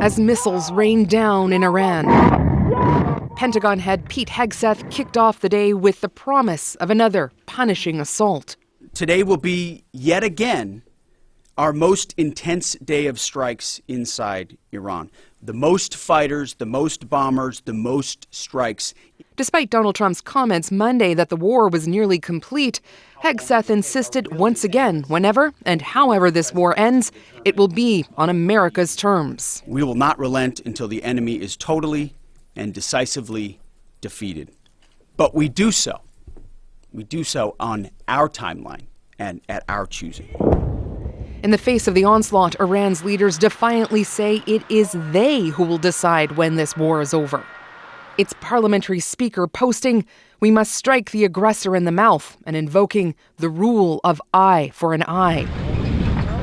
as missiles rained down in Iran. Pentagon head Pete Hegseth kicked off the day with the promise of another punishing assault. Today will be, yet again, our most intense day of strikes inside Iran. The most fighters, the most bombers, the most strikes. Despite Donald Trump's comments Monday that the war was nearly complete, Hegseth insisted once again, whenever and however this war ends, it will be on America's terms. We will not relent until the enemy is totally and decisively defeated. But we do so. We do so on our timeline and at our choosing. In the face of the onslaught, Iran's leaders defiantly say it is they who will decide when this war is over. Its parliamentary speaker posting, "We must strike the aggressor in the mouth," and invoking the rule of eye for an eye.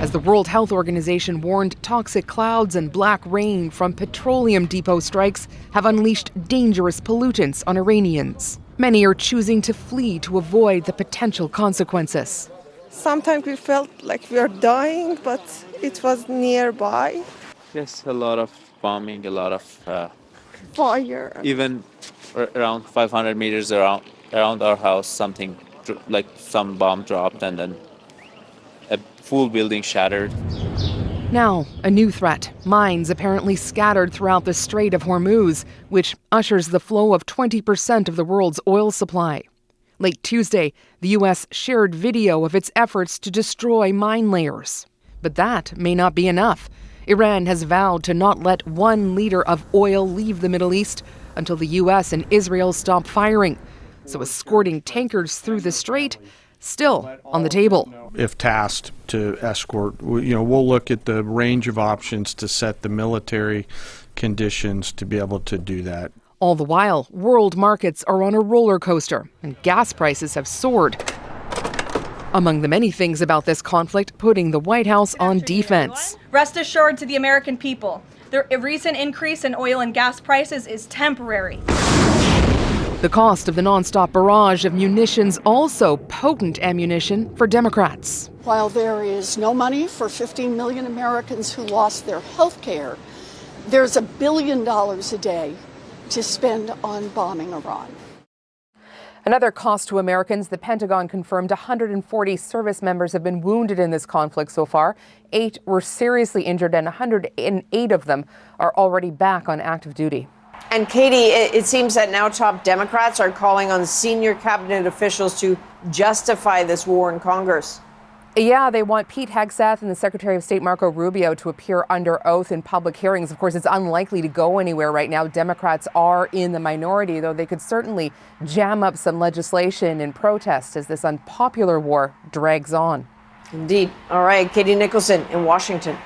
As the World Health Organization warned, toxic clouds and black rain from petroleum depot strikes have unleashed dangerous pollutants on Iranians. Many are choosing to flee to avoid the potential consequences. Sometimes we felt like we are dying, but it was nearby. Yes, a lot of bombing, a lot of Fire. even around 500 meters around our house, something like some bomb dropped and then a full building shattered. Now, a new threat. Mines apparently scattered throughout the Strait of Hormuz, which ushers the flow of 20% of the world's oil supply. Late Tuesday, the U.S. shared video of its efforts to destroy mine layers. But that may not be enough. Iran has vowed to not let 1 liter of oil leave the Middle East until the U.S. and Israel stop firing. So escorting tankers through the strait, still on the table. If tasked to escort, we'll look at the range of options to set the military conditions to be able to do that. All the while, world markets are on a roller coaster and gas prices have soared. Among the many things about this conflict, putting the White House on defense. Rest assured to the American people, the recent increase in oil and gas prices is temporary. The cost of the nonstop barrage of munitions, also potent ammunition for Democrats. While there is no money for 15 million Americans who lost their health care, there's $1 billion a day to spend on bombing Iran. Another cost to Americans, the Pentagon confirmed 140 service members have been wounded in this conflict so far. 8 were seriously injured and 108 of them are already back on active duty. And Katie, it seems that now top Democrats are calling on senior cabinet officials to justify this war in Congress. Yeah, they want Pete Hegseth and the Secretary of State Marco Rubio to appear under oath in public hearings. Of course, it's unlikely to go anywhere right now. Democrats are in the minority, though they could certainly jam up some legislation in protest as this unpopular war drags on. Indeed. All right, Katie Nicholson in Washington.